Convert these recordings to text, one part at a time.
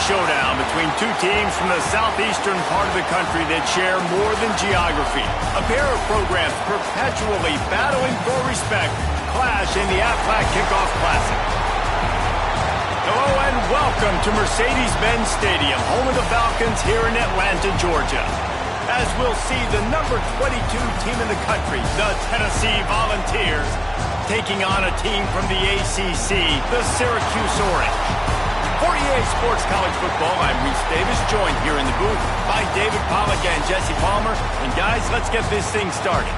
showdown between two teams from the southeastern part of the country that share more than geography. A pair of programs perpetually battling for respect clash in the Aflac Kickoff Classic. Hello and welcome to Mercedes-Benz Stadium, home of the Falcons here in Atlanta, Georgia. As we'll see the number 22 team in the country, the Tennessee Volunteers, taking on a team from the ACC, the Syracuse Orange. For EA Sports College Football, I'm Reese Davis, joined here in the booth by David Pollack and Jesse Palmer. And guys, let's get this thing started.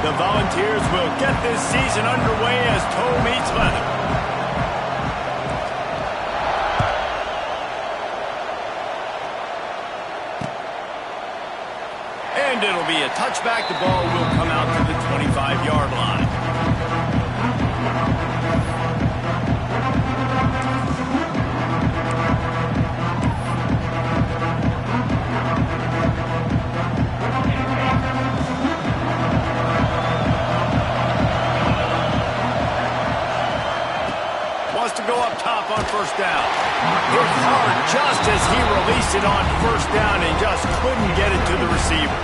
The Volunteers will get this season underway as toe meets leather. And it'll be a touchback. The ball will come out to the 25-yard line. Wants to go up top on first down. Hit hard just as he released it on first down and just couldn't get it to the receiver.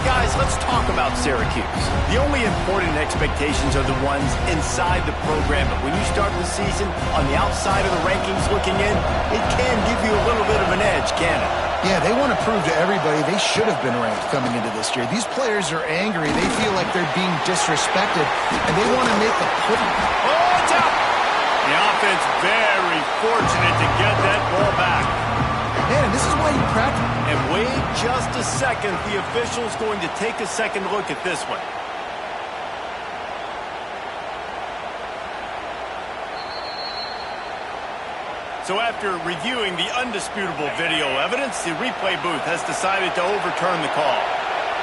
Guys, let's talk about Syracuse. The only important expectations are the ones inside the program, but when you start the season on the outside of the rankings looking in, it can give you a little bit of an edge, can it? Yeah, they want to prove to everybody they should have been ranked coming into this year. These players are angry. They feel like they're being disrespected, and they want to make a pudding. Oh, it's out! The offense very fortunate to get that ball back. Man, this is why you practice. And wait just a second. The official's going to take a second look at this one. So after reviewing the undisputable video evidence, the replay booth has decided to overturn the call.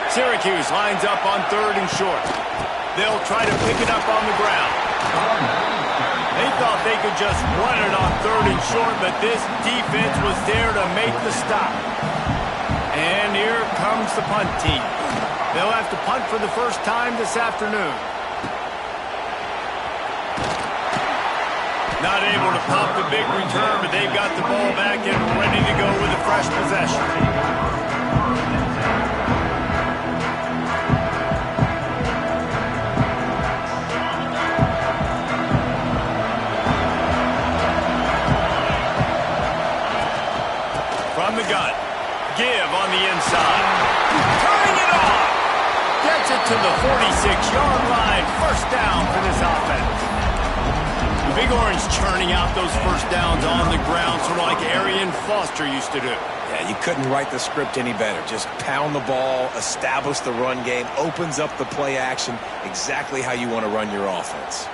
Syracuse lines up on 3rd and short. They'll try to pick it up on the ground. They thought they could just run it on 3rd and short, but this defense was there to make the stop. And here comes the punt team. They'll have to punt for the first time this afternoon. Not able to pop the big return, but they've got the ball back and ready to go with a fresh possession. From the gun, give on the inside. Turning it off. Gets it to the 46-yard line. First down for this offense. The Big Orange churning out those first downs on the ground, sort of like Arian Foster used to do. Yeah, you couldn't write the script any better. Just pound the ball, establish the run game, opens up the play action, exactly how you want to run your offense.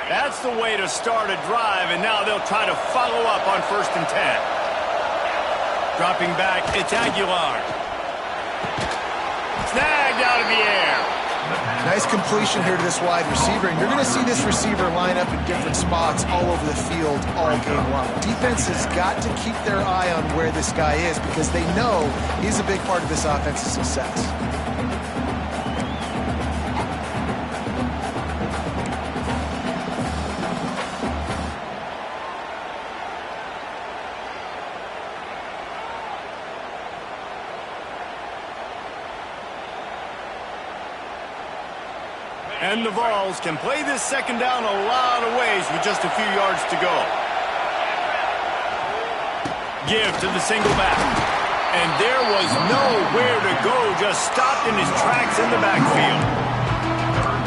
That's the way to start a drive, and now they'll try to follow up on 1st and 10. Dropping back, it's Aguilar. Snagged out of the air. Nice completion here to this wide receiver, and you're going to see this receiver line up in different spots all over the field all game long. Defense has got to keep their eye on where this guy is because they know he's a big part of this offense's success. And the Vols can play this second down a lot of ways with just a few yards to go. Give to the single back. And there was nowhere to go, just stopped in his tracks in the backfield.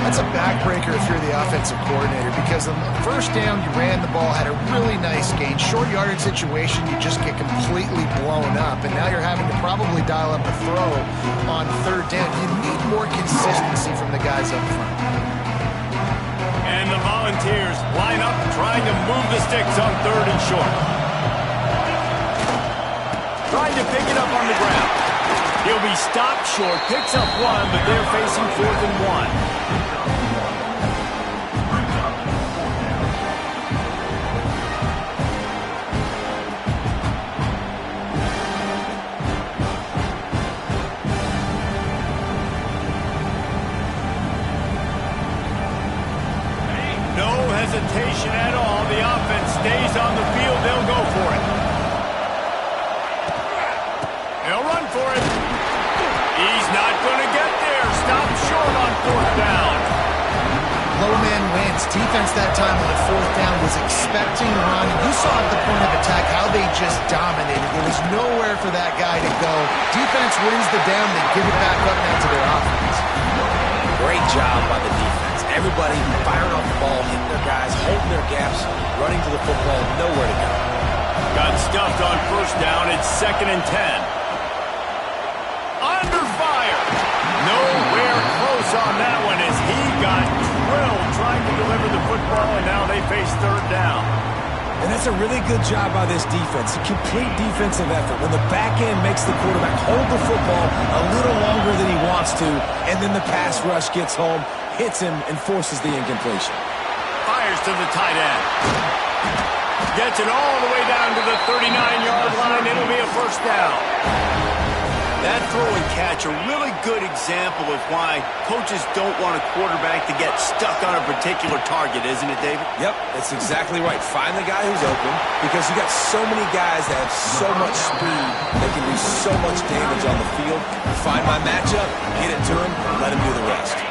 That's a backbreaker if you're the offensive coordinator because on the first down you ran the ball, had a really nice gain. Short yardage situation, you just get completely blown up. And now you're having to probably dial up a throw on 3rd down. You need more consistency from the guys up front. And the Volunteers line up trying to move the sticks on 3rd and short. Trying to pick it up on the ground. He'll be stopped short, picks up one, but they're facing 4th and 1. hesitation at all. The offense stays on the field. They'll go for it. They'll run for it. He's not going to get there. Stop short on fourth down. Low man wins. Defense that time on fourth down was expecting run. You saw at the point of attack how they just dominated. There was nowhere for that guy to go. Defense wins the down. They give it back up now to their offense. Great job by the defense. Everybody firing off the ball, hitting their guys, holding their gaps, running to the football, nowhere to go. Got stuffed on first down. It's 2nd and 10. Under fire. Nowhere close on that one as he got drilled trying to deliver the football, and now they face third down. And that's a really good job by this defense. A complete defensive effort. When the back end makes the quarterback hold the football a little longer than he wants to, and then the pass rush gets home, hits him, and forces the incompletion. Fires to the tight end. Gets it all the way down to the 39-yard line. It'll be a first down. That throw and catch, a really good example of why coaches don't want a quarterback to get stuck on a particular target, isn't it, David? Yep, that's exactly right. Find the guy who's open, because you got so many guys that have so much speed that can do so much damage on the field. Find my matchup, get it to him, and let him do the rest.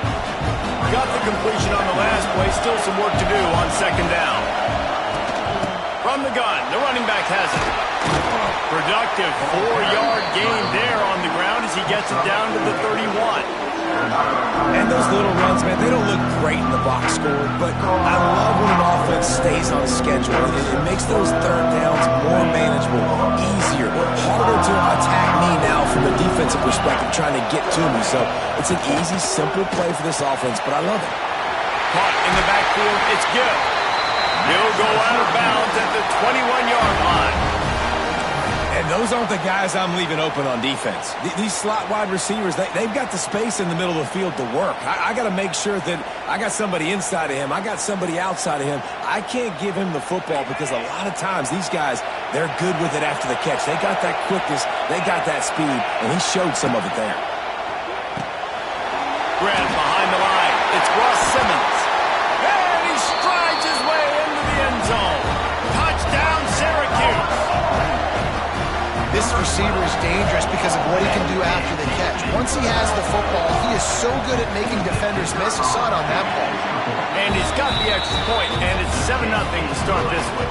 Got the completion on the last play. Still some work to do on second down. From the gun, the running back has it. Productive 4-yard gain there on the ground as he gets it down to the 31. And those little runs, man, they don't look great in the box score, but I love when an offense stays on schedule. It makes those third downs more manageable, easier, harder to attack me now from a defensive perspective trying to get to me. So it's an easy, simple play for this offense, but I love it. Caught in the backfield, it's Gill. He'll go out of bounds at the 21-yard line. And those aren't the guys I'm leaving open on defense. These slot wide receivers, they've got the space in the middle of the field to work. I got to make sure that I got somebody inside of him. I got somebody outside of him. I can't give him the football because a lot of times these guys, they're good with it after the catch. They got that quickness. They got that speed, and he showed some of it there. Grab behind the line. It's Ross Simmons. And he strides his way into the end zone. Touchdown, Syracuse. This receiver is dangerous because of what he can do after the catch. Once he has the football, he is so good at making defenders miss. You saw it on that play. And he's got the extra point, and it's 7-0 to start this one.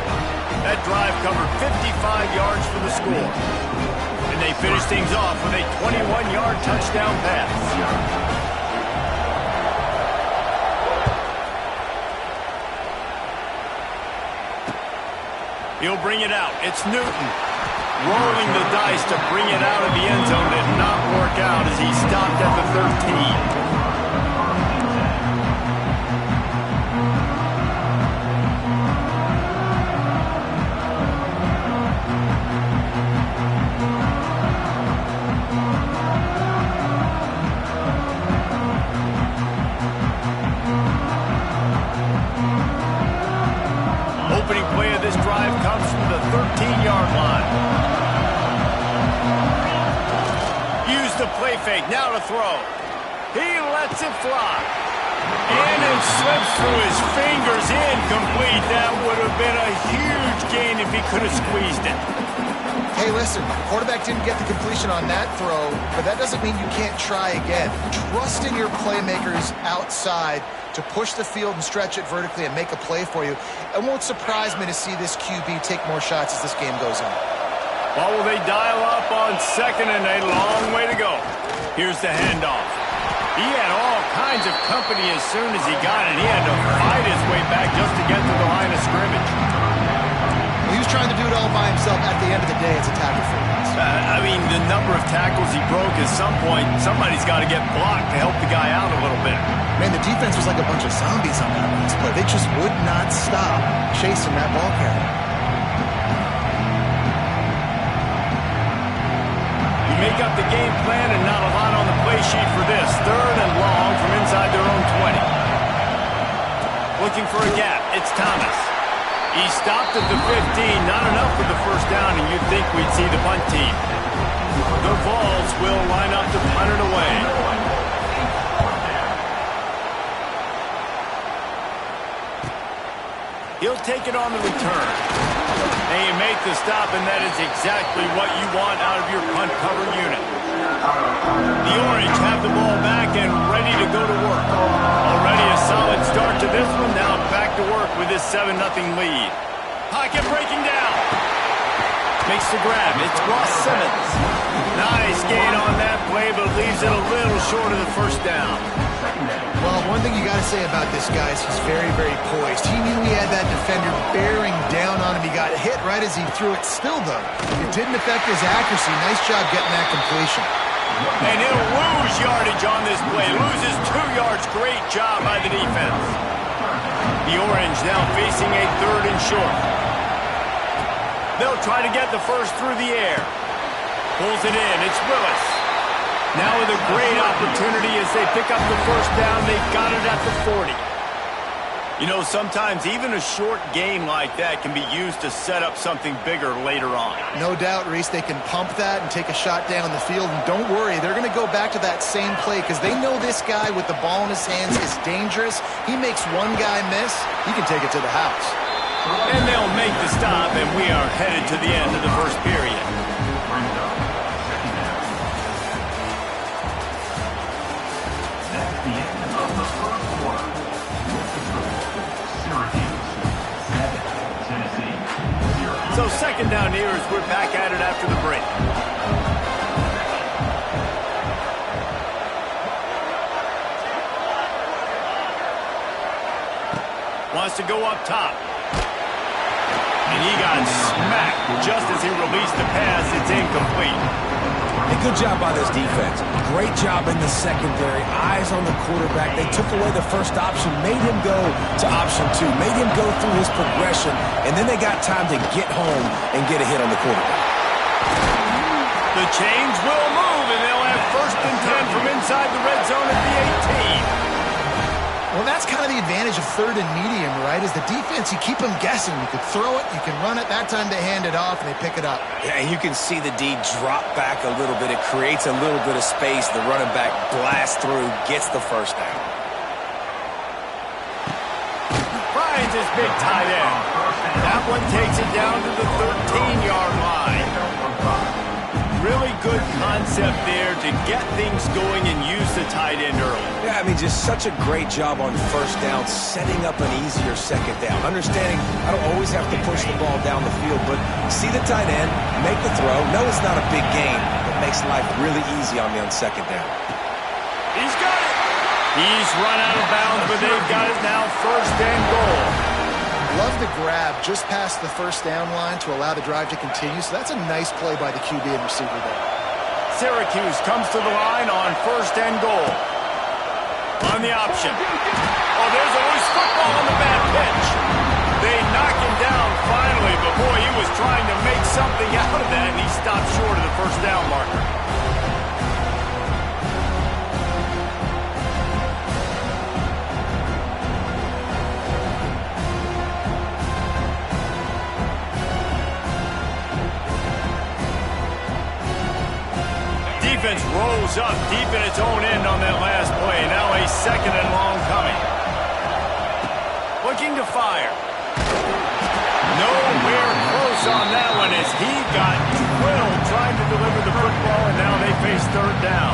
That drive covered 55 yards for the score. And they finish things off with a 21-yard touchdown pass. He'll bring it out. It's Newton. Rolling the dice to bring it out of the end zone did not work out as he stopped at the 13. Opening play of this drive comes from the 13-yard line. Use the play fake, now to throw. He lets it fly. And it slips through his fingers, incomplete. That would have been a huge gain if he could have squeezed it. Hey, listen, quarterback didn't get the completion on that throw, but that doesn't mean you can't try again. Trust in your playmakers outside to push the field and stretch it vertically and make a play for you. It won't surprise me to see this QB take more shots as this game goes on. Well, will they dial up on second and a long way to go? Here's the handoff. He had all kinds of company as soon as he got it. He had to fight his way back just to get to the line of scrimmage. He was trying to do it all by himself. At the end of the day, it's a tackle for him. I mean, the number of tackles he broke, at some point, somebody's got to get blocked to help the guy out a little bit. Man, the defense was like a bunch of zombies on that last play. They just would not stop chasing that ball carrier. You make up the game plan and not a lot on the play sheet for this. Third and long from inside their own 20. Looking for a gap. It's Thomas. He stopped at the 15. Not enough for the first down, and you'd think we'd see the punt team. The Vols will line up to punt it away. He'll take it on the return. And you make the stop, and that is exactly what you want out of your punt cover unit. The Orange have the ball back and ready to go to work. Already a solid start to this one. Now back to work with this 7-0 lead. Pocket breaking down. Makes the grab. It's Ross Simmons. Nice gain on that play, but leaves it a little short of the first down. Well, one thing you got to say about this guy is he's very, very poised. He knew he had that defender bearing down on him. He got hit right as he threw it. Still, though, it didn't affect his accuracy. Nice job getting that completion. And he'll lose yardage on this play. Loses 2 yards. Great job by the defense. The Orange now facing a 3rd and short. They'll try to get the first through the air. Pulls it in. It's Willis. Now with a great opportunity as they pick up the first down. They've got it at the 40. You know, sometimes even a short gain like that can be used to set up something bigger later on. No doubt, Reese, they can pump that and take a shot down the field. And don't worry, they're going to go back to that same play because they know this guy with the ball in his hands is dangerous. He makes one guy miss, he can take it to the house. And they'll make the stop, and we are headed to the end of the first period. So 2nd down here as we're back at it after the break. Wants to go up top. And he got smacked just as he released the pass. It's incomplete. Hey, good job by this defense. Great job in the secondary. Eyes on the quarterback. They took away the first option, made him go to option 2, made him go through his progression, and then they got time to get home and get a hit on the quarterback. The chains will move, and they'll have 1st and 10 from inside the red zone at the 18. Well, that's kind of the advantage of 3rd and medium, right? Is the defense, you keep them guessing. You can throw it, you can run it. That time they hand it off, and they pick it up. Yeah, and you can see the D drop back a little bit. It creates a little bit of space. The running back blasts through, gets the first down. Finds his big tight end. That one takes it down to the 13-yard line. Really good concept there to get things going and use the tight end early. Yeah, I mean, just such a great job on first down, setting up an easier 2nd down. Understanding I don't always have to push the ball down the field, but see the tight end, make the throw. No, it's not a big gain, but makes life really easy on me on 2nd down. He's got it. He's run out of bounds, but they've got it now 1st and goal. Love the grab just past the first down line to allow the drive to continue. So that's a nice play by the QB and receiver there. Syracuse comes to the line on 1st and goal. On the option. Oh, there's a loose football on the bad pitch. They knock him down finally, but boy, he was trying to make something out of that, and he stopped short of the first down marker. Defense rolls up deep in its own end on that last play. Now a 2nd and long coming. Looking to fire. Nowhere close on that one as he got drilled trying to deliver the football, and now they face 3rd down.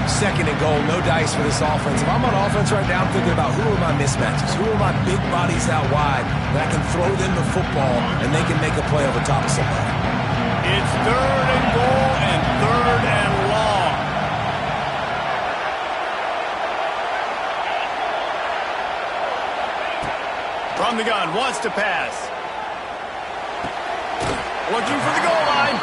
2nd and goal, no dice for this offense. If I'm on offense right now, I'm thinking about who are my mismatches, who are my big bodies out wide that I can throw them the football and they can make a play over top of somebody. It's 3rd and goal and 3rd and long. From the gun, wants to pass. Looking for the goal line.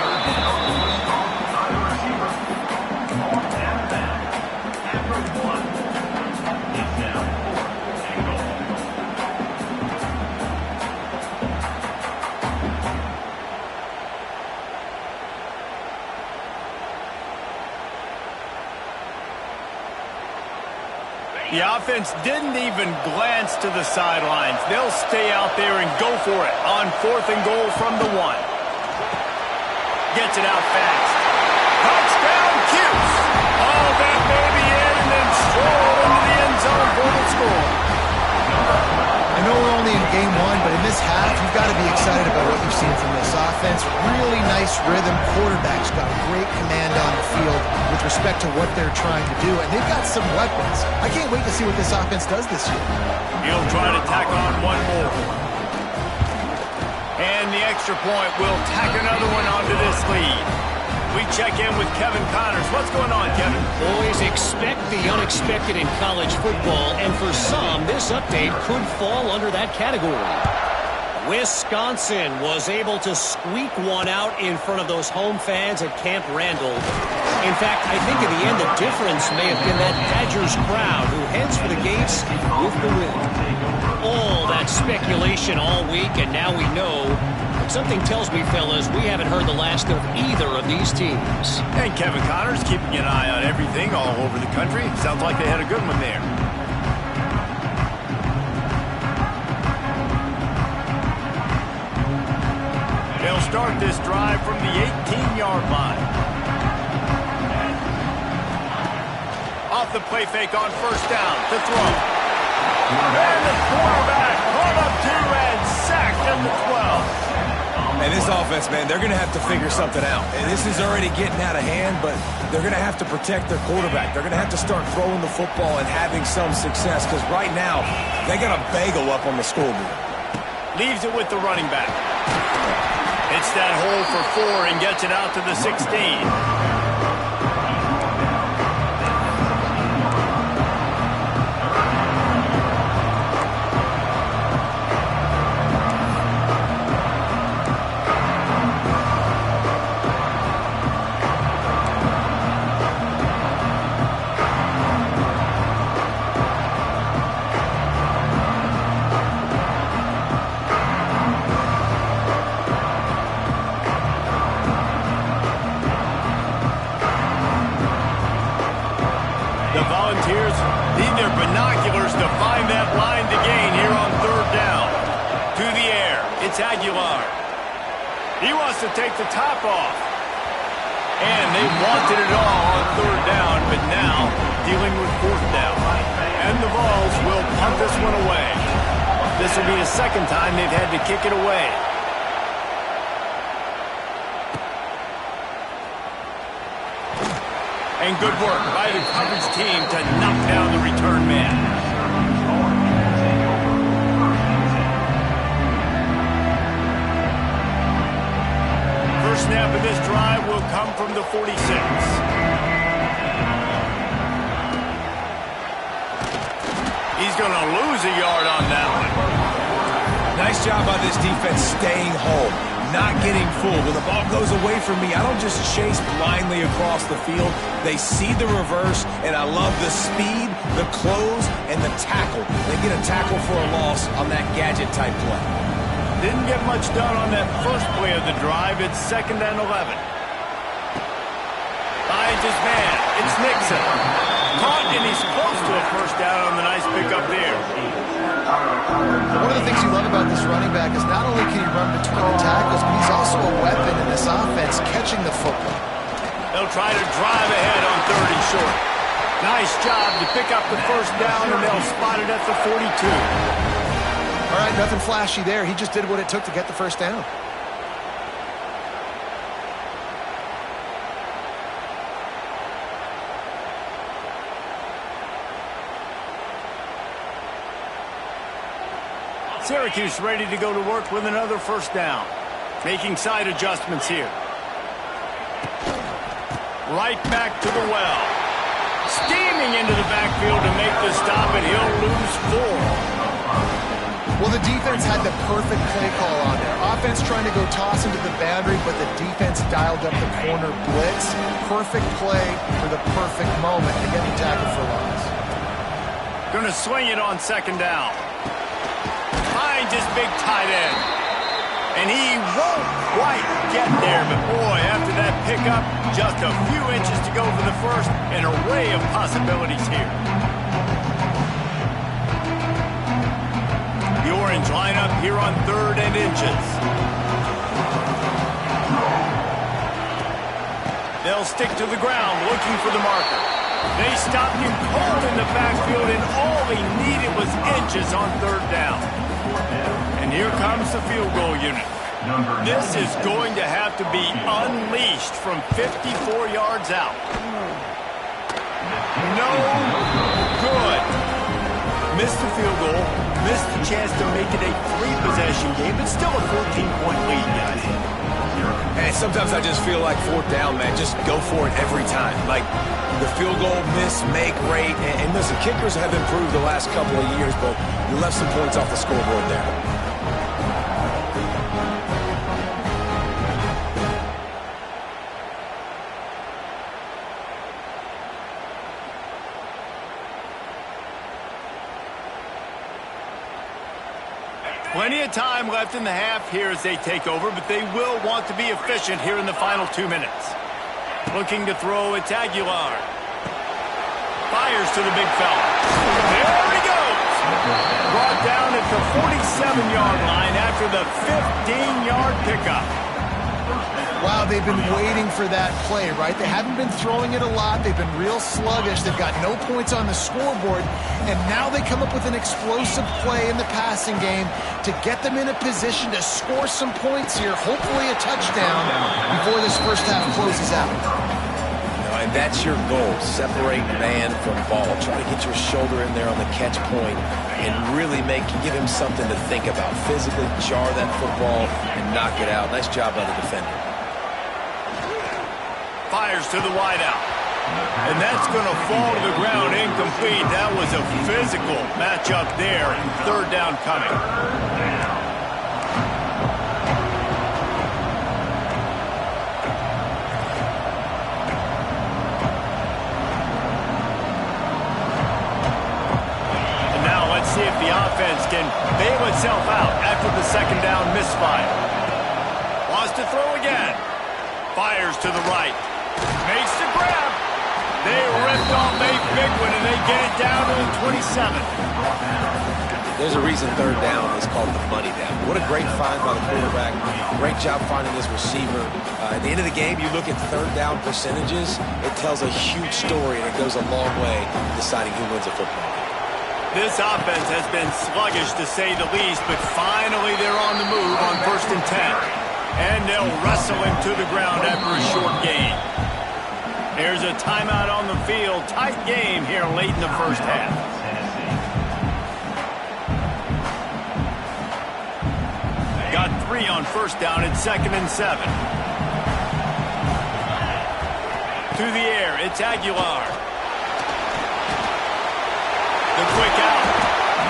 The offense didn't even glance to the sidelines. They'll stay out there and go for it on 4th and goal from the 1. Gets it out fast. Touchdown, Cuse. Oh, that baby in and then stroll into the end zone for the score. I know we're only in game 1, but in this this half, you've got to be excited about what you've seen from this offense. Really nice rhythm. Quarterback's got great command on the field with respect to what they're trying to do, and they've got some weapons. I can't wait to see what this offense does this year. He'll try to tack on one more. And the extra point will tack another one onto this lead. We check in with Kevin Connors. What's going on, Kevin? Always expect the unexpected in college football, and for some, this update could fall under that category. Wisconsin was able to squeak one out in front of those home fans at Camp Randall. In fact, I think in the end, the difference may have been that Badgers crowd who heads for the gates with the win. All that speculation all week, and now we know. But something tells me, fellas, we haven't heard the last of either of these teams. And Kevin Connors keeping an eye on everything all over the country. Sounds like they had a good one there. They'll start this drive from the 18-yard line. Off the play fake on first down to throw. And the quarterback caught up to and sacked at the 12. And this offense, man, they're going to have to figure something out. And this is already getting out of hand, but they're going to have to protect their quarterback. They're going to have to start throwing the football and having some success, because right now they got a bagel up on the scoreboard. Leaves it with the running back. Hits that hole for 4 and gets it out to the 16. Need their binoculars to find that line to gain here on third down. To the air, it's Aguilar. He wants to take the top off. And they wanted it all on third down, but now dealing with fourth down. And the Vols will punt this one away. This will be the second time they've had to kick it away. And good work by the coverage team to knock down the return man. First snap of this drive will come from the 46. He's going to lose a yard on that one. Nice job by this defense staying home. Not getting fooled. When the ball goes away from me, I don't just chase blindly across the field. They see the reverse, and I love the speed, the close, and the tackle. They get a tackle for a loss on that gadget-type play. Didn't get much done on that first play of the drive. It's 2nd and 11. Finds his man. It's Nixon. Caught, and he's close to a first down on the nice pickup there. One of the things you love about this running back is not only can he run between the tackles, but he's also a weapon in this offense catching the football. They'll try to drive ahead on 3rd and short. Nice job to pick up the first down, and they'll spot it at the 42. All right, nothing flashy there. He just did what it took to get the first down. Syracuse ready to go to work with another first down. Making side adjustments here. Right back to the well. Steaming into the backfield to make the stop, and he'll lose 4. Well, the defense had the perfect play call on there. Offense trying to go toss into the boundary, but the defense dialed up the corner blitz. Perfect play for the perfect moment to get the tackle for loss. Going to swing it on 2nd down. Finds his big tight end. And he won't quite get there, but boy, after that pickup, just a few inches to go for the first. An array of possibilities here. The orange lineup here on 3rd and inches. They'll stick to the ground looking for the marker. They stopped him cold in the backfield, and all he needed was inches on 3rd down. And here comes the field goal unit. This is going to have to be unleashed from 54 yards out. No good. Missed the field goal. Missed the chance to make it a 3-possession game, but still a 14-point lead, guys. And sometimes I just feel like fourth down, man. Just go for it every time. Like the field goal miss, make rate. And listen, kickers have improved the last couple of years, but you left some points off the scoreboard there. Plenty of time left in the half here as they take over, but they will want to be efficient here in the final 2 minutes. Looking to throw, it's Aguilar. Fires to the big fella. There he goes! Brought down at the 47-yard line after the 15-yard pickup. Wow, they've been waiting for that play, right? They haven't been throwing it a lot. They've been real sluggish. They've got no points on the scoreboard. And now they come up with an explosive play in the passing game to get them in a position to score some points here, hopefully a touchdown before this first half closes out. And that's your goal. Separate man from ball. Try to get your shoulder in there on the catch point and really give him something to think about. Physically jar that football and knock it out. Nice job by the defender. Fires to the wideout. And that's going to fall to the ground incomplete. That was a physical matchup there. Third down coming. And now let's see if the offense can bail itself out after the second down misfire. Wants to throw again. Fires to the right. Makes the grab. They ripped off a big one, and they get it down to the 27. There's a reason third down is called the money down. What a great find by the quarterback. Great job finding this receiver. At the end of the game, you look at third down percentages. It tells a huge story, and it goes a long way deciding who wins a football game. This offense has been sluggish, to say the least, but finally they're on the move on 1st and 10. And they'll wrestle him to the ground after a short gain. There's a timeout on the field. Tight game here late in the first half. Got 3 on first down at 2nd and 7. To the air, it's Aguilar. The quick out.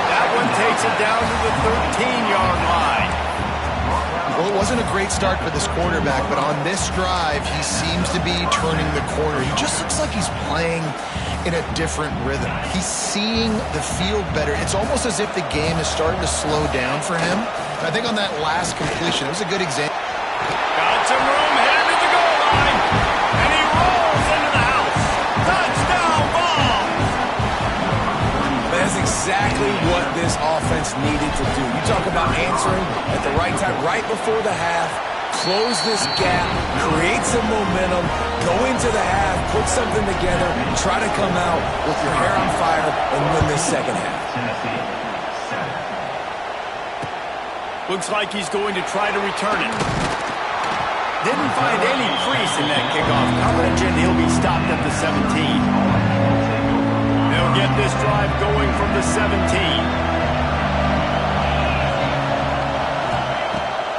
That one takes it down to the 13-yard line. Well, it wasn't a great start for this quarterback, but on this drive, he seems to be turning the corner. He just looks like he's playing in a different rhythm. He's seeing the field better. It's almost as if the game is starting to slow down for him. And I think on that last completion, it was a good example. Got some room headed to the goal line, and he rolls into the house. Touchdown ball! That's exactly what this offense needed to do. You talk about answering at the right time, right before the half, close this gap, create some momentum, go into the half, put something together, try to come out with your hair on fire and win this second half. Looks like he's going to try to return it. Didn't find any crease in that kickoff coverage, and he'll be stopped at the 17. They'll get this drive going from the 17.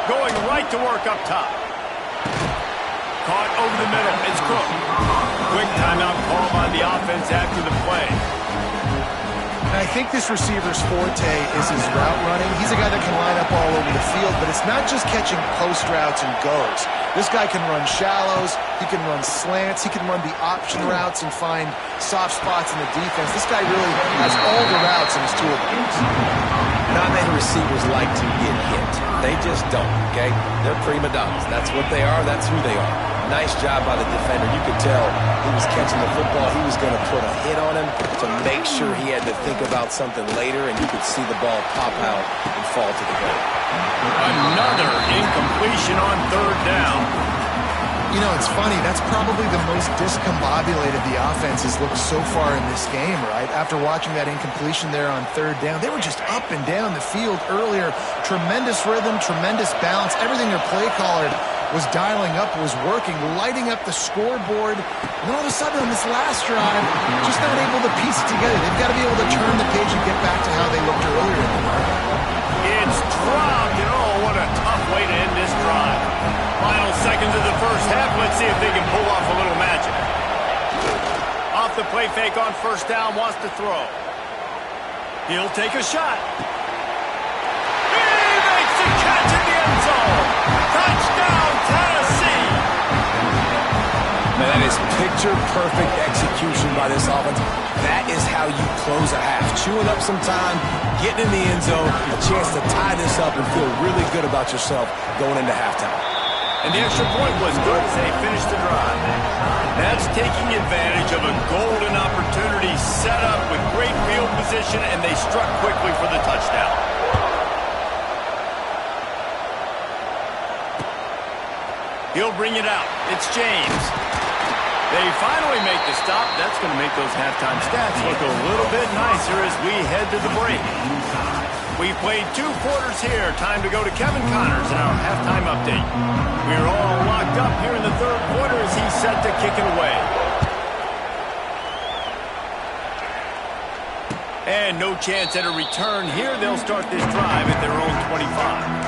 Going right to work up top. Caught over the middle. It's Cook. Quick timeout call by the offense after the play. And I think this receiver's forte is his route running. He's a guy that can line up all over the field, but it's not just catching post routes and goes. This guy can run shallows, he can run slants, he can run the option routes and find soft spots in the defense. This guy really has all the routes in his toolbox. Not many receivers like to get hit. They just don't, okay? They're prima donnas. That's what they are. That's who they are. Nice job by the defender. You could tell he was catching the football. He was going to put a hit on him to make sure he had to think about something later, and you could see the ball pop out and fall to the ground. Another incompletion on third down. You know, it's funny. That's probably the most discombobulated the offense has looked so far in this game, right? After watching that incompletion there on third down, they were just up and down the field earlier. Tremendous rhythm, tremendous balance. Everything their play caller was dialing up, was working, lighting up the scoreboard. And then all of a sudden on this last drive, just not able to piece it together. They've got to be able to turn the page and get back to how they looked earlier in the game. It's dropped, and oh, what a tough way to end this drive. Final seconds of the first half. Let's see if they can pull off a little magic. Off the play fake on first down, wants to throw. He'll take a shot. He makes the catch in the end zone. Touchdown, Tennessee. Man, that is picture-perfect execution by this offense. That is how you close a half. Chewing up some time, getting in the end zone, a chance to tie this up and feel really good about yourself going into halftime. And the extra point was good as they finished the drive. That's taking advantage of a golden opportunity set up with great field position, and they struck quickly for the touchdown. He'll bring it out. It's James. They finally make the stop. That's going to make those halftime stats look a little bit nicer as we head to the break. We've played 2 quarters here. Time to go to Kevin Connors in our halftime update. We're all locked up here in the third quarter as he's set to kick it away. And no chance at a return here. They'll start this drive at their own 25.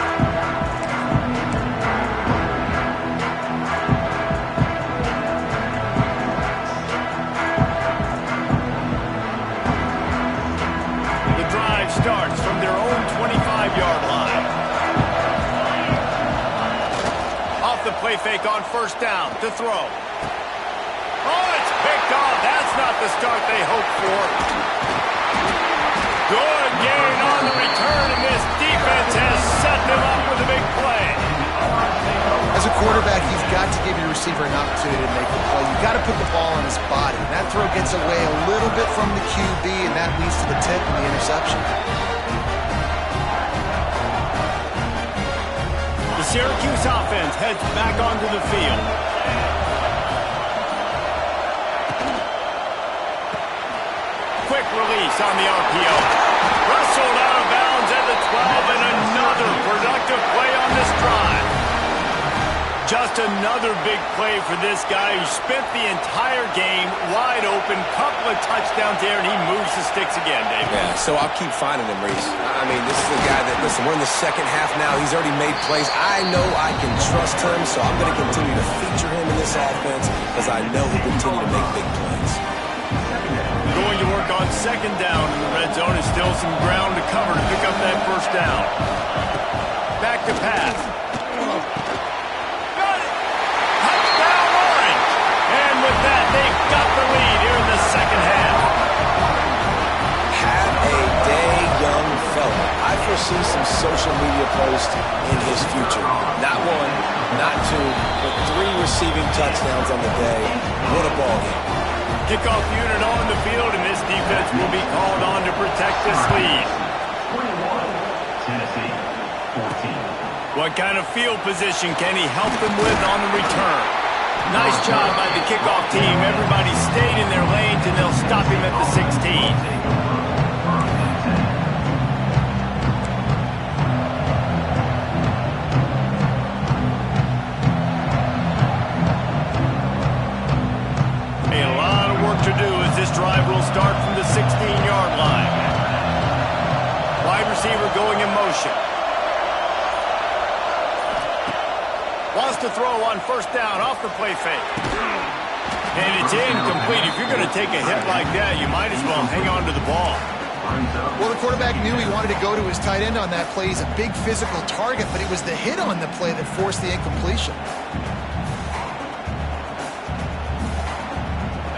Starts from their own 25-yard line. Off the play fake on first down to throw. Oh, it's picked off. That's not the start they hoped for. Good gain on the return, and this defense has set them up with a big play. As a quarterback, you've got to give your receiver an opportunity to make the play. You've got to put the ball on his body. And that throw gets away a little bit from the QB, and that leads to the tip and the interception. The Syracuse offense heads back onto the field. Quick release on the RPO. Wrestled out of bounds at the 12, and another productive play on this drive. Just another big play for this guy who spent the entire game wide open, couple of touchdowns there, and he moves the sticks again, David. Yeah, so I'll keep finding him, Reese. I mean, this is a guy that, listen, we're in the second half now. He's already made plays. I know I can trust him, so I'm going to continue to feature him in this offense because I know he'll continue to make big plays. Going to work on second down in the red zone. Is still some ground to cover to pick up that first down. Back to pass. With that, they've got the lead here in the second half. Have a day, young fella. I foresee some social media posts in his future. Not 1, not 2, but 3 receiving touchdowns on the day. What a ball game. Kickoff unit on the field, and this defense will be called on to protect this lead. 21, Tennessee, 14. What kind of field position can he help them with on the return? Nice job by the kickoff team. Everybody stayed in their lanes, and they'll stop him at the 16. A lot of work to do as this drive will start from the 16-yard line. Wide receiver going in motion. Wants to throw on first down off the play fake. And it's incomplete. If you're going to take a hit like that, you might as well hang on to the ball. Well, the quarterback knew he wanted to go to his tight end on that play. He's a big physical target, but it was the hit on the play that forced the incompletion.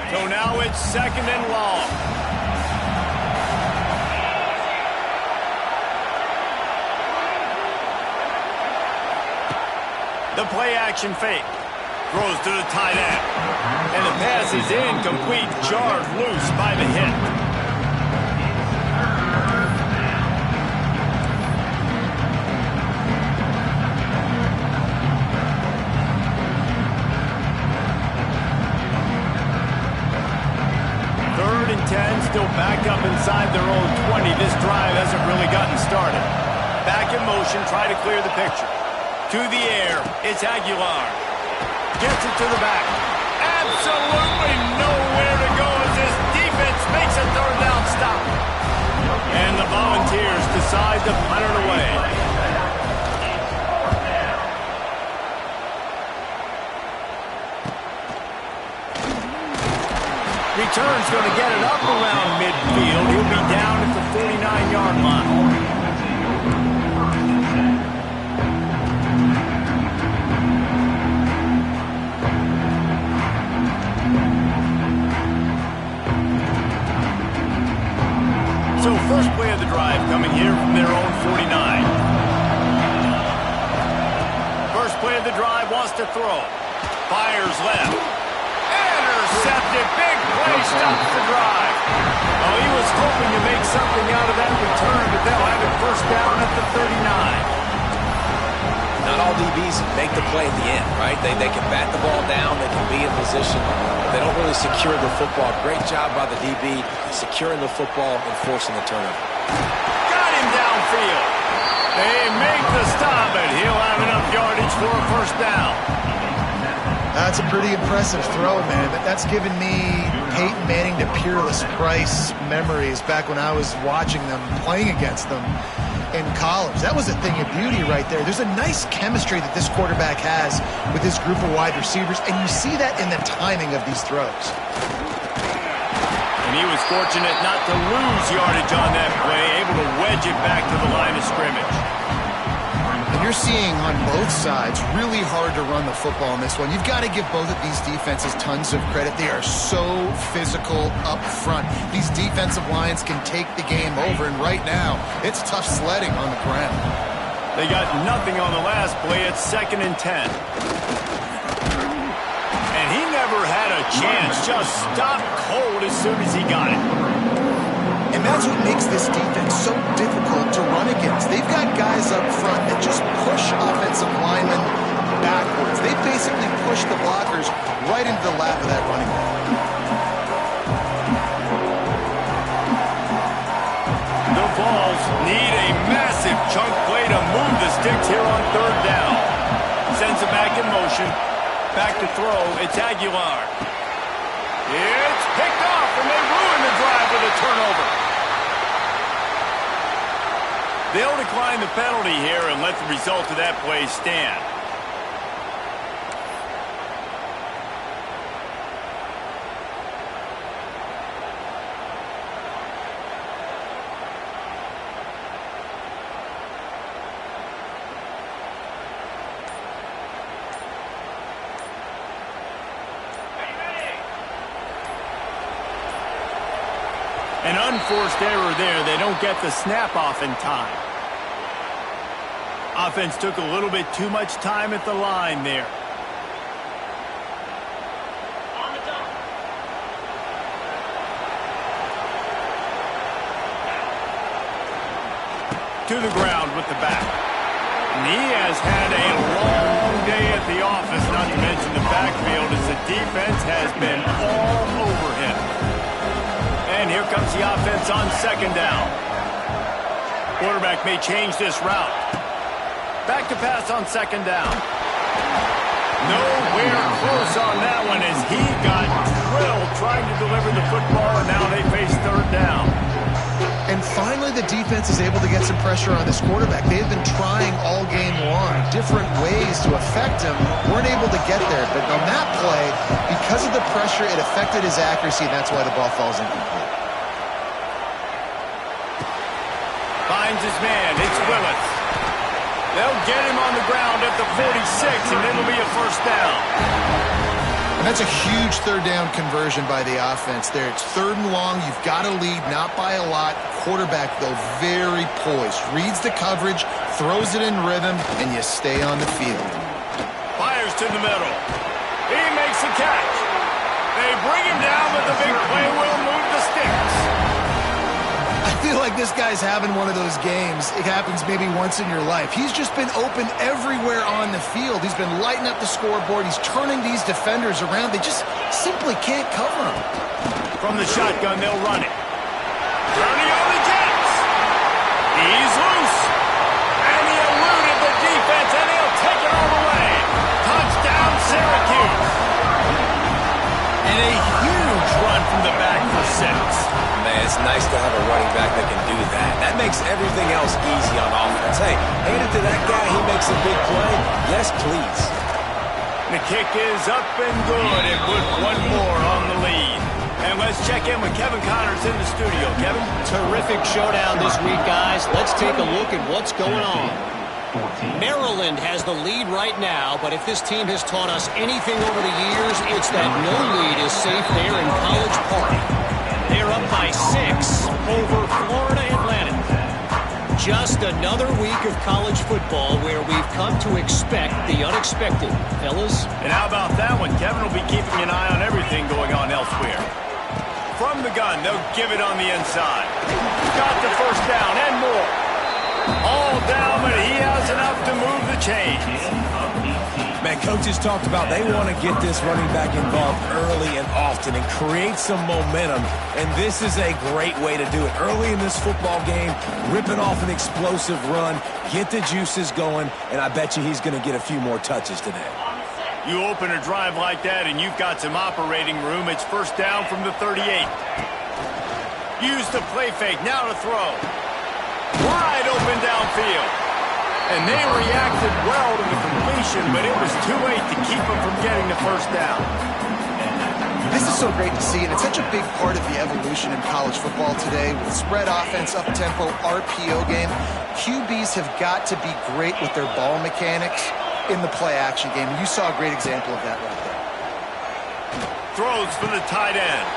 So now it's second and long. The play-action fake. Throws to the tight end. And the pass is incomplete. Jarred loose by the hit. motion, try to clear the picture. To the air, it's Aguilar. Gets it to the back. Absolutely nowhere to go as this defense makes a third down stop. And the Volunteers decide to punt it away. Return's going to get it up around midfield. He'll be down at the 49-yard line. So first play of the drive coming here from their own 49. First play of the drive wants to throw. Fires left. Intercepted. Big play stops the drive. Oh, he was hoping to make something out of that return, but they'll have it first down at the 39. Not all DBs make the play at the end, right? They can bat the ball down, they can be in position, but they don't really secure the football. Great job by the DB securing the football and forcing the turnover. Got him downfield. They make the stop, and he'll have enough yardage for a first down. That's a pretty impressive throw, man. That's given me Peyton Manning to Peerless Price memories back when I was watching them, playing against them in college. That was a thing of beauty right there. There's a nice chemistry that this quarterback has with his group of wide receivers, and you see that in the timing of these throws. And he was fortunate not to lose yardage on that play, able to wedge it back to the line of scrimmage. And you're seeing on both sides really hard to run the football in this one. You've got to give both of these defenses tons of credit. They are so physical up front. These defensive lines can take the game over, and right now, it's tough sledding on the ground. They got nothing on the last play. It's 2nd and 10. And he never had a chance. Just stopped cold as soon as he got it. And that's what makes this defense so difficult to run against. They've got guys up front that just push offensive linemen backwards. They basically push the blockers right into the lap of that running back. The Vols need a massive chunk play to move the sticks here on 3rd down. Sends it back in motion. Back to throw. It's Aguilar. It's picked off, and they ruin the drive with a turnover. They'll decline the penalty here and let the result of that play stand. An unforced error there. They don't get the snap off in time. Offense took a little bit too much time at the line there. To the ground with the back. And he has had a long day at the office, not to mention the backfield, as the defense has been all over him. And here comes the offense on 2nd down. Quarterback may change this route. Back to pass on 2nd down. Nowhere close on that one as he got drilled trying to deliver the football, and now they face 3rd down. And finally, the defense is able to get some pressure on this quarterback. They have been trying all game long, different ways to affect him. Weren't able to get there, but on that play, because of the pressure, it affected his accuracy, and that's why the ball falls incomplete. Finds his man. It's Willis. They'll get him on the ground at the 46, and it'll be a first down. And that's a huge 3rd down conversion by the offense there. It's 3rd and long. You've got to lead, not by a lot. Quarterback, though, very poised. Reads the coverage, throws it in rhythm, and you stay on the field. Fires to the middle. He makes a catch. They bring him down, but the big play will move the sticks. I feel like this guy's having one of those games. It happens maybe once in your life. He's just been open everywhere on the field. He's been lighting up the scoreboard. He's turning these defenders around. They just simply can't cover him. From the shotgun, they'll run it. Turning on the Jets. He's loose. And he It's nice to have a running back that can do that. That makes everything else easy on offense. Hey, hand it to that guy. He makes a big play. Yes, please. The kick is up and good, and put one more on the lead. And let's check in with Kevin Connors in the studio. Kevin? Terrific showdown this week, guys. Let's take a look at what's going on. Maryland has the lead right now, but if this team has taught us anything over the years, it's that no lead is safe there in College Park. They're up by 6 over Florida Atlantic. Just another week of college football where we've come to expect the unexpected, fellas. And how about that one? Kevin will be keeping an eye on everything going on elsewhere. From the gun, they'll give it on the inside. Got the first down and more. All down, but he has enough to move the chains. Man, coaches talked about they want to get this running back involved early and often and create some momentum, and this is a great way to do it. Early in this football game, ripping off an explosive run, get the juices going, and I bet you he's going to get a few more touches today. You open a drive like that, and you've got some operating room. It's first down from the 38. Use the play fake, now to throw. Wide open downfield. And they reacted well to the completion, but it was too late to keep them from getting the first down. This is so great to see, and it's such a big part of the evolution in college football today with spread offense, up-tempo, RPO game. QBs have got to be great with their ball mechanics in the play-action game. You saw a great example of that right there. Throws for the tight end.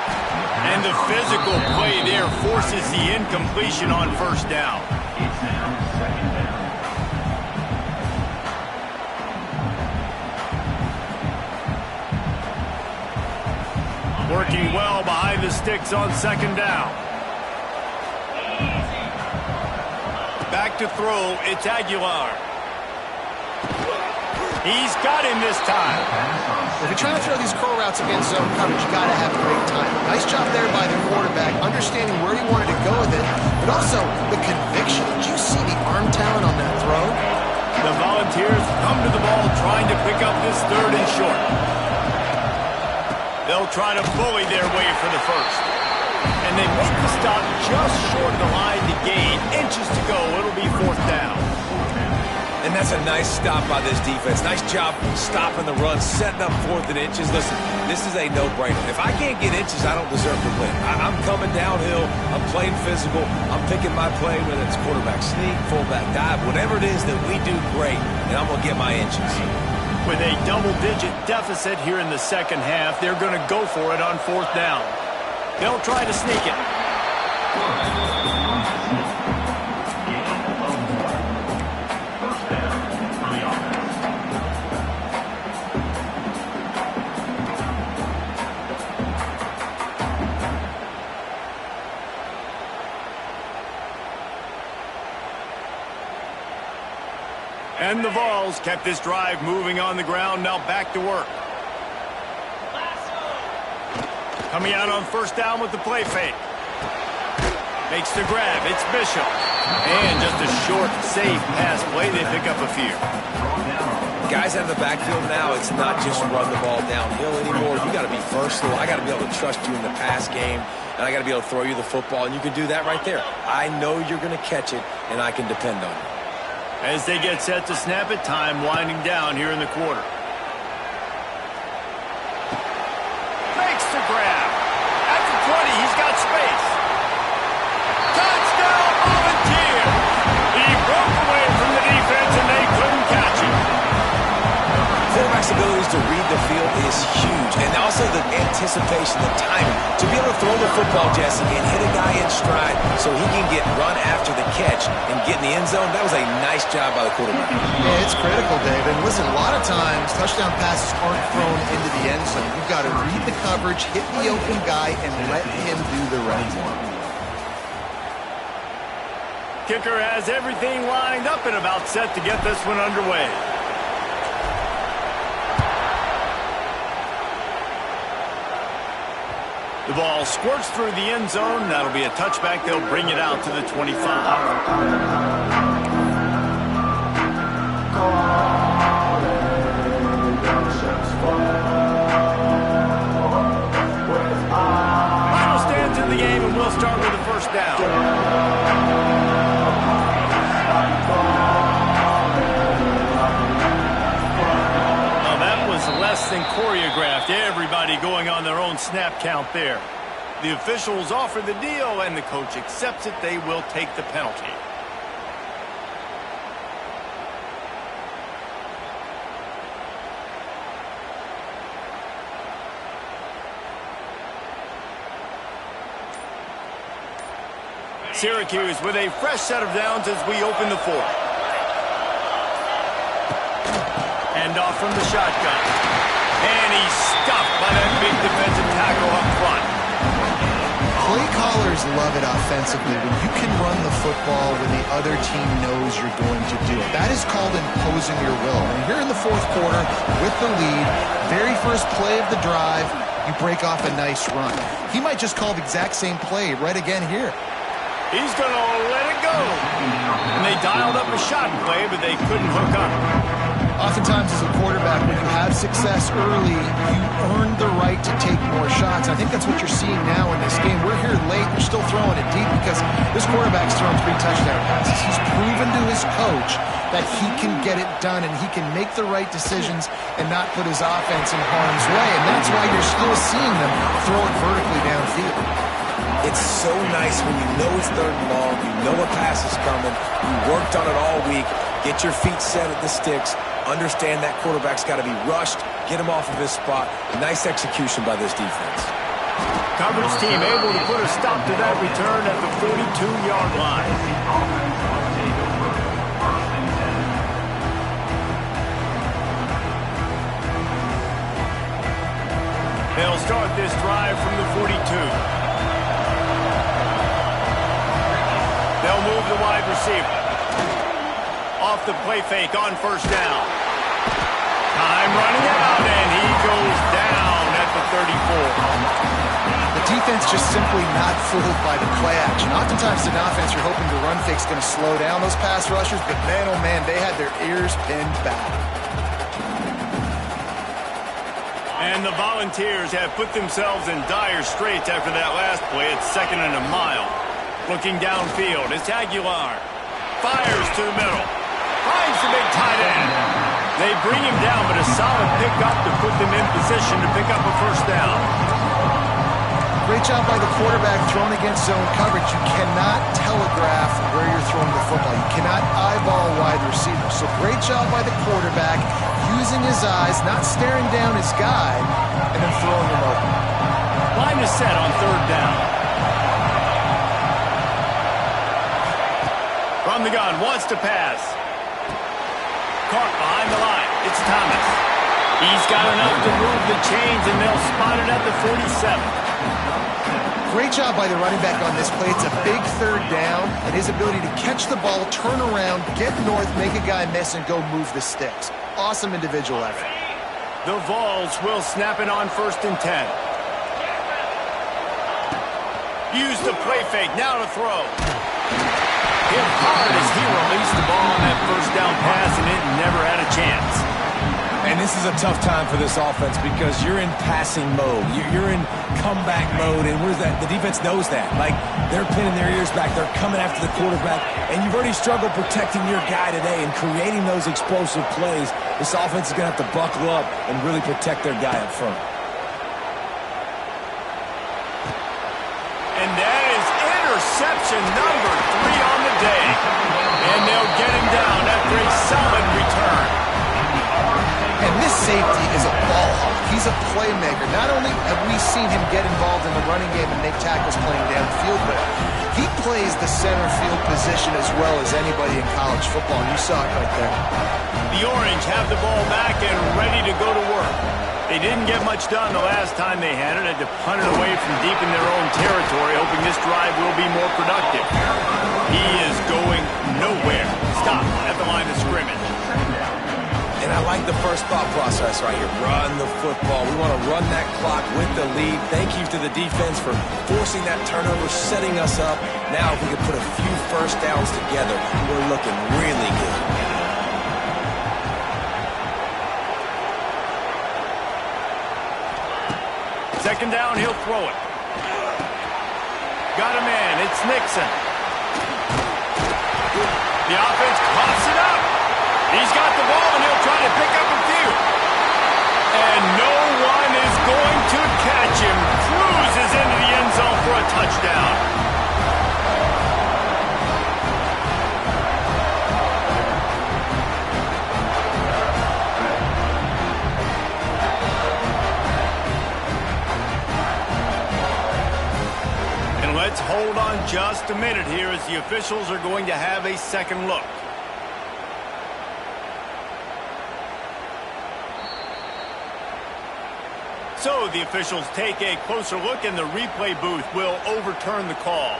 And the physical play there forces the incompletion on first down. It's now second down. Working well behind the sticks on second down. Back to throw, it's Aguilar. He's got him this time. If you're trying to throw these curl routes against zone coverage, you got to have great time. Nice job there by the quarterback, understanding where he wanted to go with it, but also the conviction. Did you see the arm talent on that throw? The Volunteers come to the ball trying to pick up this third and short. They'll try to bully their way for the first. And they make the stop just short of the line to gain. Inches to go, it'll be fourth down. And that's a nice stop by this defense. Nice job stopping the run, setting up fourth and inches. Listen, this is a no-brainer. If I can't get inches, I don't deserve to win. I'm coming downhill. I'm playing physical. I'm picking my play, whether it's quarterback sneak, fullback dive, whatever it is that we do great, and I'm going to get my inches. With a double-digit deficit here in the second half, they're going to go for it on fourth down. They'll try to sneak it. And the Vols kept this drive moving on the ground, now back to work. Coming out on first down with the play fake. Makes the grab, it's Bishop. And just a short, safe pass play, they pick up a few. Guys out of the backfield now, it's not just run the ball downhill anymore. You got to be versatile. I got to be able to trust you in the pass game, and I got to be able to throw you the football, and you can do that right there. I know you're going to catch it, and I can depend on you. As they get set to snap it, time winding down here in the quarter. Makes the grab. At the 20, he's got space. Touchdown, Volunteer! He broke away from the defense, and they couldn't catch him. Quarterback's abilities to read the field is huge, and also the anticipation, the timing. To be able to throw the football, Jesse, and hit a guy in stride so he can get run after the catch and get in the end zone, that was a nice job by the quarterback. Yeah, it's critical, Dave. And listen, a lot of times touchdown passes aren't thrown into the end zone. You've got to read the coverage, hit the open guy, and let him do the rest. Kicker has everything lined up and about set to get this one underway. The ball squirts through the end zone. That'll be a touchback. They'll bring it out to the 25. Final stands in the game, and we'll start with the first than choreographed. Everybody going on their own snap count there. The officials offer the deal, and the coach accepts it. They will take the penalty. Syracuse with a fresh set of downs as we open the fourth. Hand off from the shotgun. And he's stuffed by that big defensive tackle up front. Play callers love it offensively when you can run the football when the other team knows you're going to do it. That is called imposing your will. And here in the fourth quarter with the lead, very first play of the drive, you break off a nice run. He might just call the exact same play right again here. He's going to let it go. And they dialed up a shot play, but they couldn't hook up. Oftentimes as a quarterback, when you have success early, you earn the right to take more shots. I think that's what you're seeing now in this game. We're here late. They're still throwing it deep because this quarterback's thrown 3 touchdown passes. He's proven to his coach that he can get it done and he can make the right decisions and not put his offense in harm's way. And that's why you're still seeing them throw it vertically downfield. It's so nice when you know it's third and long, you know a pass is coming, you worked on it all week, get your feet set at the sticks, understand that quarterback's got to be rushed, get him off of his spot. Nice execution by this defense. Coverage team able to put a stop to that return at the 42-yard line. They'll start this drive from the 42. They'll move the wide receiver. Off the play fake on first down. Time running out, and he goes down at the 34. The defense just simply not fooled by the play action. Oftentimes in offense, you're hoping the run fake's going to slow down those pass rushers, but man, oh man, they had their ears pinned back. And the Volunteers have put themselves in dire straits after that last play. It's 2nd and a mile. Looking downfield, it's Aguilar. Fires to the middle. Finds the big tight end. They bring him down, but a solid pickup to put them in position to pick up a first down. Great job by the quarterback thrown against zone coverage. You cannot telegraph where you're throwing the football. You cannot eyeball wide receivers. So great job by the quarterback using his eyes, not staring down his guy, and then throwing him open. Line is set on 3rd down. From the gun, wants to pass. Caught behind the line. It's Thomas. He's got enough to move the chains, and they'll spot it at the 47. Great job by the running back on this play. It's a big 3rd down, and his ability to catch the ball, turn around, get north, make a guy miss, and go move the sticks. Awesome individual effort. The Vols will snap it on 1st and 10. Use the play fake, now to throw. Hit hard as he released the ball on that first down pass, and it never had a chance. And this is a tough time for this offense because you're in passing mode. You're in comeback mode, and the defense knows that. Like, they're pinning their ears back. They're coming after the quarterback, and you've already struggled protecting your guy today and creating those explosive plays. This offense is going to have to buckle up and really protect their guy up front. And that is interception number 3 on the day. And they'll get him down after a solid return. And this safety is a ball hawk. He's a playmaker. Not only have we seen him get involved in the running game and make tackles playing downfield, but he plays the center field position as well as anybody in college football. And you saw it right there. The Orange have the ball back and ready to go to work. They didn't get much done the last time they had it. Had to punt it away from deep in their own territory, hoping this drive will be more productive. He is going nowhere. Stop at the line of scrimmage. And I like the first thought process right here. Run the football. We want to run that clock with the lead. Thank you to the defense for forcing that turnover, setting us up. Now if we can put a few first downs together, we're looking really good. Second down, he'll throw it. Got a man, it's Nixon. The offense coughs it up. He's got the ball, and he'll try to pick up a few. And no Let's hold on just a minute here as the officials are going to have a second look. So the officials take a closer look and the replay booth will overturn the call.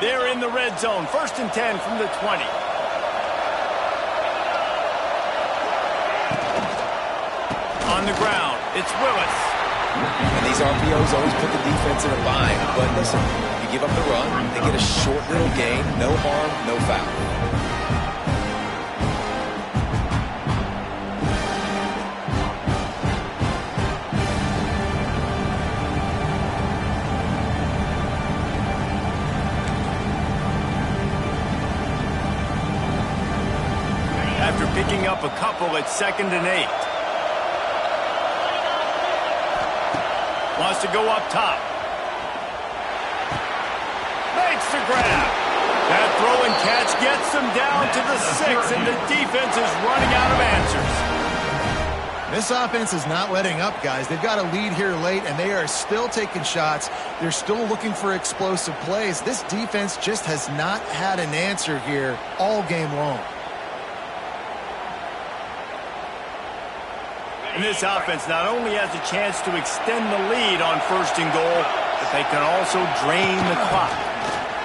They're in the red zone. 1st and 10 from the 20. On the ground, it's Willis. And these RPOs always put the defense in a bind. But listen, you give up the run, they get a short little gain, no harm, no foul. After picking up a couple at 2nd and 8. Wants to go up top. Makes the grab. That throw and catch gets them down to the 6, and the defense is running out of answers. This offense is not letting up, guys. They've got a lead here late, and they are still taking shots. They're still looking for explosive plays. This defense just has not had an answer here all game long. And this offense not only has a chance to extend the lead on 1st and goal, but they can also drain the clock.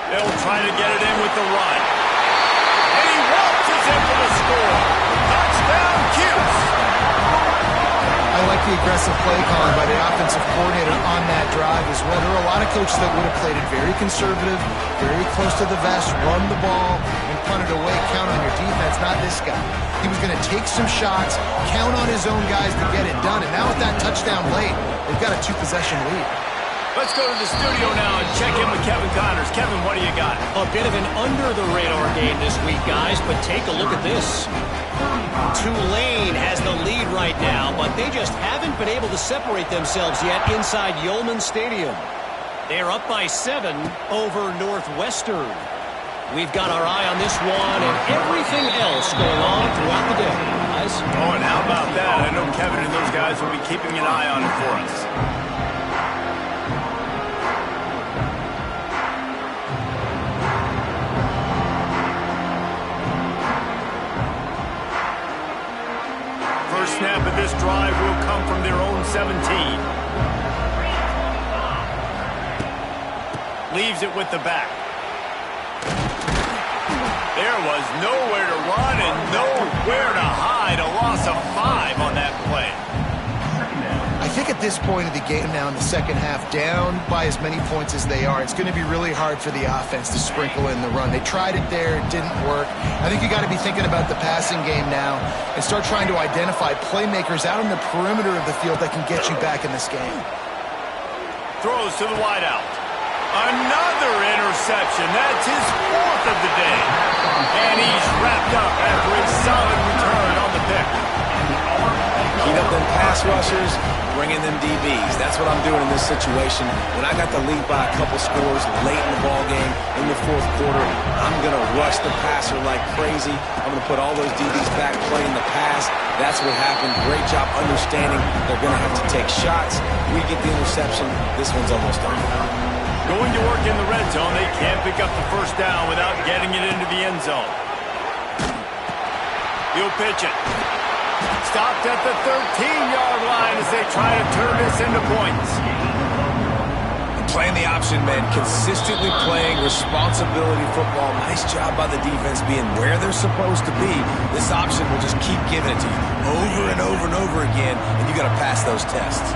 They'll try to get it in with the run. And he waltzes in for the score. Touchdown, Cuse. I like the aggressive play calling by the offensive coordinator on that drive as well. There are a lot of coaches that would have played it very conservative, very close to the vest, run the ball, and punt it away, count on your defense. Not this guy. He was going to take some shots, count on his own guys to get it done. And now with that touchdown late, they've got a 2-possession lead. Let's go to the studio now and check in with Kevin Connors. Kevin, what do you got? A bit of an under-the-radar game this week, guys, but take a look at this. Tulane has the lead right now, but they just haven't been able to separate themselves yet inside Yulman Stadium. They're up by 7 over Northwestern. We've got our eye on this one and everything else going on throughout the day, guys. Oh, and how about that? I know Kevin and those guys will be keeping an eye on it for us. First snap of this drive will come from their own 17. Leaves it with the back. There was nowhere to run and nowhere to hide. A loss of 5 on that play. I think at this point of the game now in the second half, down by as many points as they are, it's going to be really hard for the offense to sprinkle in the run. They tried it there. It didn't work. I think you got to be thinking about the passing game now and start trying to identify playmakers out on the perimeter of the field that can get you back in this game. Throws to the wideout. Another interception. That's his 4th of the day. And he's wrapped up after a solid return on the pick. Heat up them pass rushers, bring in them DBs. That's what I'm doing in this situation. When I got the lead by a couple scores late in the ball game, in the 4th quarter, I'm going to rush the passer like crazy. I'm going to put all those DBs back playing the pass. That's what happened. Great job understanding they're going to have to take shots. We get the interception. This one's almost done. Going to work in the red zone. They can't pick up the 1st down without getting it into the end zone. He'll pitch it. Stopped at the 13-yard line as they try to turn this into points. Playing the option, man. Consistently playing responsibility football. Nice job by the defense being where they're supposed to be. This option will just keep giving it to you over and over and over again, and you got to pass those tests.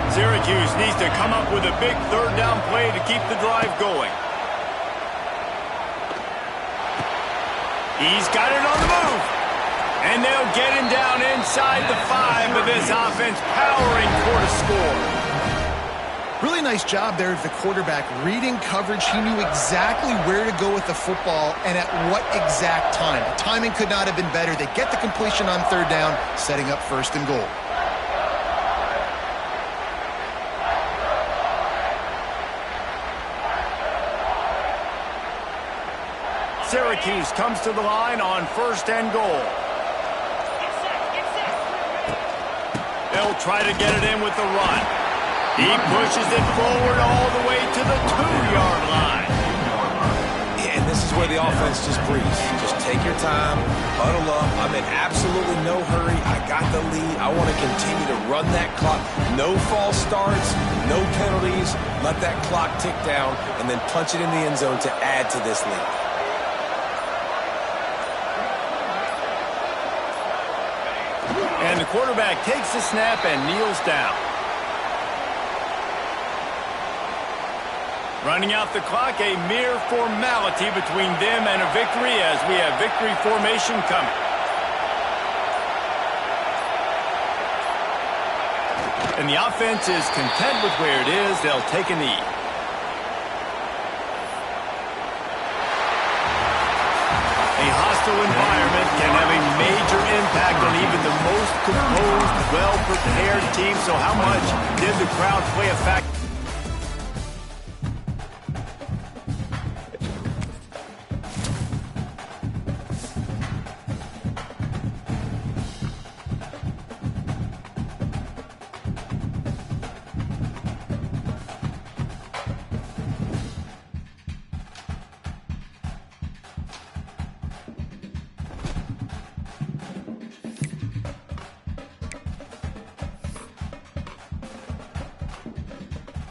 Syracuse needs to come up with a big 3rd down play to keep the drive going. He's got it on the move. And they'll get him down inside the 5, but this offense powering toward a score. Really nice job there of the quarterback reading coverage. He knew exactly where to go with the football and at what exact time. The timing could not have been better. They get the completion on 3rd down, setting up 1st and goal. Syracuse comes to the line on 1st and goal. They'll try to get it in with the run. He pushes it forward all the way to the 2-yard line. Yeah, and this is where the offense just breathes. Just take your time, huddle up. I'm in absolutely no hurry. I got the lead. I want to continue to run that clock. No false starts, no penalties. Let that clock tick down and then punch it in the end zone to add to this lead. And the quarterback takes the snap and kneels down. Running out the clock, a mere formality between them and a victory as we have victory formation coming. And the offense is content with where it is. They'll take a knee. A hostile environment can have a major impact on even the most composed, well-prepared team. So how much did the crowd play a factor?